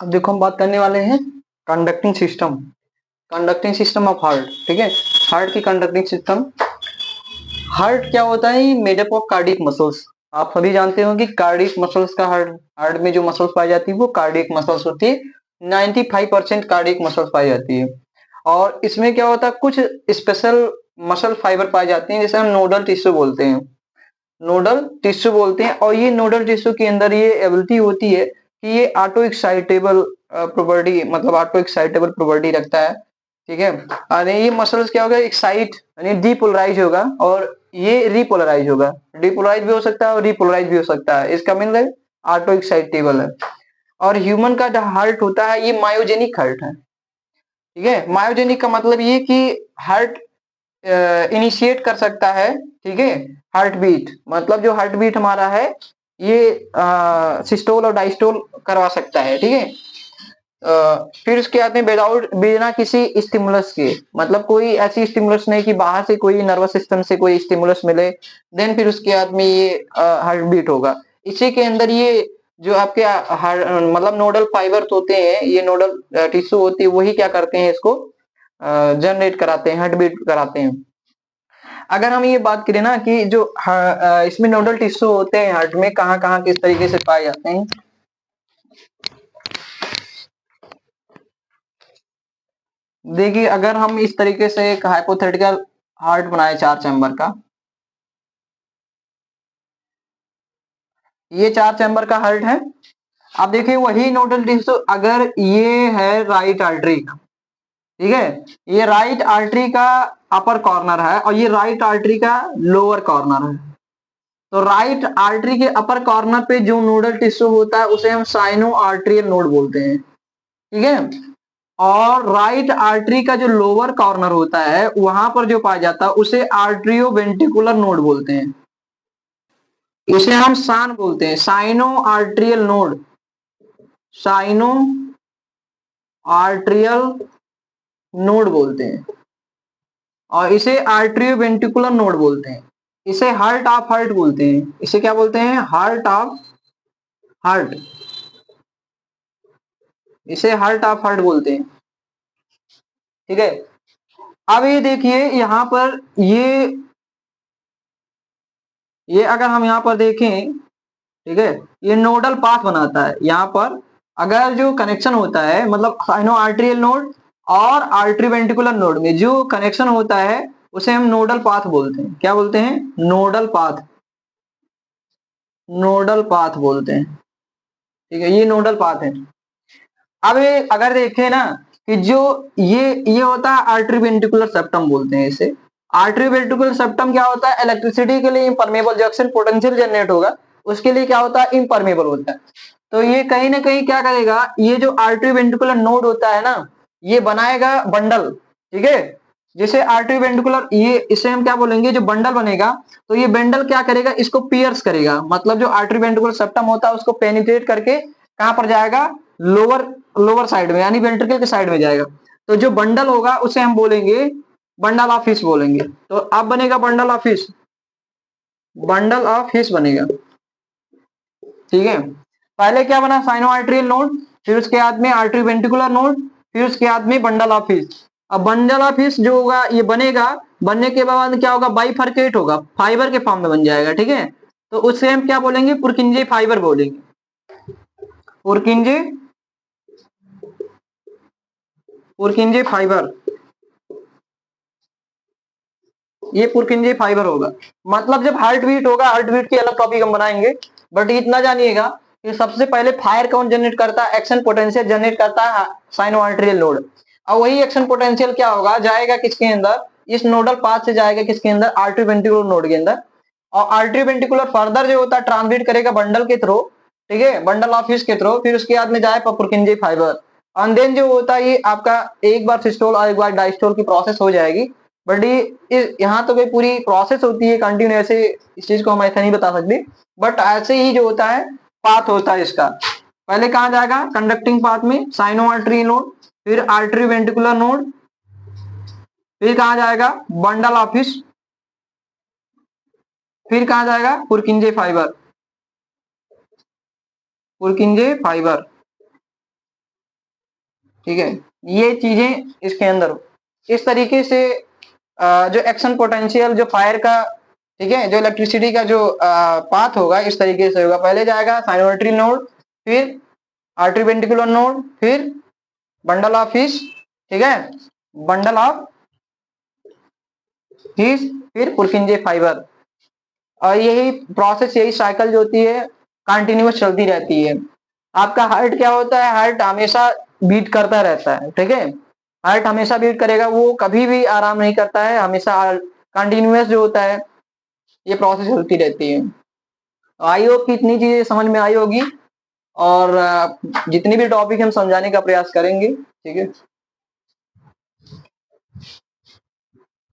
अब देखो हम बात करने वाले हैं कंडक्टिंग सिस्टम ऑफ हार्ट। ठीक है, हार्ट की कंडक्टिंग सिस्टम। हार्ट क्या होता है? Made up of cardiac muscles. आप सभी जानते हो कि कार्डियक मसल्स का हार्ट हार्ट में जो मसल्स पाई जाती है वो कार्डियक मसल्स होती है। 95% कार्डियक मसल्स पाई जाती है। और इसमें क्या होता है, कुछ स्पेशल मसल फाइबर पाए जाते हैं जिसे हम नोडल टिश्यू बोलते हैं। नोडल टिश्यू बोलते हैं, और ये नोडल टिश्यू के अंदर ये एबिलिटी होती है कि ये ऑटो एक्साइटेबल प्रॉपर्टी, मतलब ऑटो एक्साइटेबल प्रॉपर्टी रखता है। ठीक है, और ये मसल्स क्या होगा, एक्साइट यानी डीपोलराइज होगा और ये रिपोलराइज होगा। डीपोलराइज भी हो सकता है और रिपोलराइज भी हो सकता है, इसका मतलब ऑटो एक्साइटेबल है। और ह्यूमन का जो हार्ट होता है ये मायोजेनिक हार्ट है। ठीक है, मायोजेनिक का मतलब ये कि हार्ट इनिशिएट कर सकता है। ठीक है, हार्ट बीट मतलब जो हार्ट बीट हमारा है ये सिस्टोल और डायस्टोल करवा सकता है। ठीक है, फिर उसके बाद में विदाउट बिना किसी स्टिमुलस के, मतलब कोई ऐसी स्टिमुलस नहीं कि बाहर से कोई नर्वस सिस्टम से कोई स्टिमुलस मिले, देन फिर उसके बाद में ये हार्ट बीट होगा। इसी के अंदर ये जो आपके मतलब नोडल फाइबर्स होते हैं, ये नोडल टिश्यू होती है, वही क्या करते हैं, इसको जनरेट कराते हैं, हार्ट बीट कराते हैं। अगर हम ये बात करें ना कि जो इसमें नोडल टिश्यू होते हैं हार्ट में, कहाँ कहाँ किस तरीके से पाए जाते हैं। देखिए, अगर हम इस तरीके से एक हाइपोथेटिकल हार्ट बनाए 4 चैम्बर का, ये 4 चैम्बर का हार्ट है। अब देखिए वही नोडल टिश्यू, अगर ये है राइट आर्टरी का, ठीक है, ये राइट आर्टरी का अपर कॉर्नर है और ये राइट आर्टरी का लोअर कॉर्नर है। तो राइट आर्टरी के अपर कॉर्नर पे जो नोडल टिश्यू होता है उसे हम साइनो आर्टरियल नोड बोलते हैं। ठीक है, और राइट आर्टरी का जो लोअर कॉर्नर होता है वहां पर जो पाया जाता है उसे आर्ट्रियो वेंटिकुलर नोड बोलते हैं। इसे हम सान बोलते हैं, sino atrial node, sino atrial node बोलते हैं, और इसे आर्ट्रियो वेंटिकुलर नोड बोलते हैं। इसे हार्ट ऑफ हार्ट बोलते हैं। इसे क्या बोलते हैं? Heart of heart. इसे हार्ट ऑफ हार्ट बोलते हैं। ठीक है, अब ये देखिए यहां पर ये अगर हम यहां पर देखें, ठीक है, ये नोडल पाथ बनाता है। यहाँ पर अगर जो कनेक्शन होता है, मतलब साइनो आर्टरियल नोड और आर्टरी वेंटिकुलर नोड में जो कनेक्शन होता है उसे हम नोडल पाथ बोलते हैं। क्या बोलते हैं? Nodal path. नोडल पाथ बोलते हैं। ठीक है, ये नोडल पाथ है। अब ये अगर देखें ना कि जो ये होता है आर्टरी वेंटिकुलर सेप्टम बोलते हैं इसे। आर्टरी वेंटिकुलर सेप्टम क्या होता है? इलेक्ट्रिसिटी के लिए इम्परमेबल, जंक्शन पोटेंशियल जनरेट होगा उसके लिए क्या होता है? इम्परमेबल होता है। तो ये कहीं ना कहीं क्या करेगा, ये जो आर्टरी वेंटिकुलर नोड होता है ना, ये बनाएगा बंडल। ठीक है, जैसे आर्टरी वेंटिकुलर, ये इसे हम क्या बोलेंगे, जो बंडल बनेगा, तो ये बंडल क्या करेगा, इसको पियर्स करेगा। मतलब जो आर्टरी वेंटिकुलर सेप्टम होता है उसको पेनिट्रेट करके कहां पर जाएगा? लोअर लोअर साइड में, यानी वेंट्रिकल के साइड में जाएगा। तो जो बंडल होगा उसे हम बोलेंगे बंडल ऑफ हिस बोलेंगे। तो अब बनेगा bundle of his, bundle of his बनेगा। ठीक है, पहले क्या बना? साइनो आर्टरियल नोड, फिर उसके बाद में आर्टरी वेंटिकुलर नोड, फिर उसके बाद में बंडल ऑफ हिस। अब बंडल ऑफ हिस जो होगा ये बनेगा, बनने के बाद क्या होगा? बाइफरकेट होगा, फाइबर के फॉर्म में बन जाएगा। ठीक है, तो उससे हम क्या बोलेंगे? पुरकिंजे फाइबर बोलेंगे। पुरकिंजे, पुरकिंजे फाइबर, ये पुरकिंजे फाइबर होगा। मतलब जब हार्ट बीट होगा, हार्ट बीट की अलग टॉपिक हम बनाएंगे, बट इतना जानिएगा कि सबसे पहले फायर कौन जनरेट करता है? एक्शन पोटेंशियल जनरेट करता है साइनो आर्टरियल नोड। और वही एक्शन पोटेंशियल क्या होगा? जाएगा किसके अंदर? इस नोडल पाथ से जाएगा किसके अंदर? आर्टरी वेंटिकुलर नोड के अंदर। और आर्टरी वेंटिकुलर फर्दर जो होता है ट्रांसमिट करेगा बंडल के थ्रू, ठीक है, बंडल ऑफ हिस के थ्रू, फिर उसके बाद में जाए पुरकिंजे फाइबर। एंड देन जो होता है ये आपका एक बार सिस्टोल और एक बार डायस्टोल की प्रोसेस हो जाएगी। बट ये यहाँ तो कोई पूरी प्रोसेस होती है कंटिन्यू, ऐसे इस चीज को हम ऐसा नहीं बता सकते, बट ऐसे ही जो होता है पाथ होता है इसका। पहले कहाँ जाएगा? कंडक्टिंग पाथ में साइनो आर्टरी नोड, फिर आर्टरी वेंटिकुलर नोड, फिर कहाँ जाएगा? बंडल ऑफिस, फिर कहाँ जाएगा? पुरकिंजे फाइबर, पुरकिंजे फाइबर। ठीक है, ये चीजें इसके अंदर इस तरीके से जो एक्शन पोटेंशियल जो फायर का, ठीक है, जो इलेक्ट्रिसिटी का जो पाथ होगा इस तरीके से होगा। पहले जाएगा साइनोमेट्री नोड, फिर आर्टरी वेंट्रिकुलर नोड, फिर बंडल ऑफ हिस, ठीक है, बंडल ऑफ हिस, फिर पुरकिंजे फाइबर। और यही प्रोसेस, यही साइकिल जो होती है कंटिन्यूअस चलती रहती है। आपका हार्ट क्या होता है, हार्ट हमेशा बीट करता रहता है, ठीक है, हार्ट हमेशा बीट करेगा, वो कभी भी आराम नहीं करता है, हमेशा कंटिन्यूअस जो होता है ये प्रोसेस चलती रहती है। आई होप कि इतनी चीजें समझ में आई होगी, और जितनी भी टॉपिक हम समझाने का प्रयास करेंगे, ठीक है।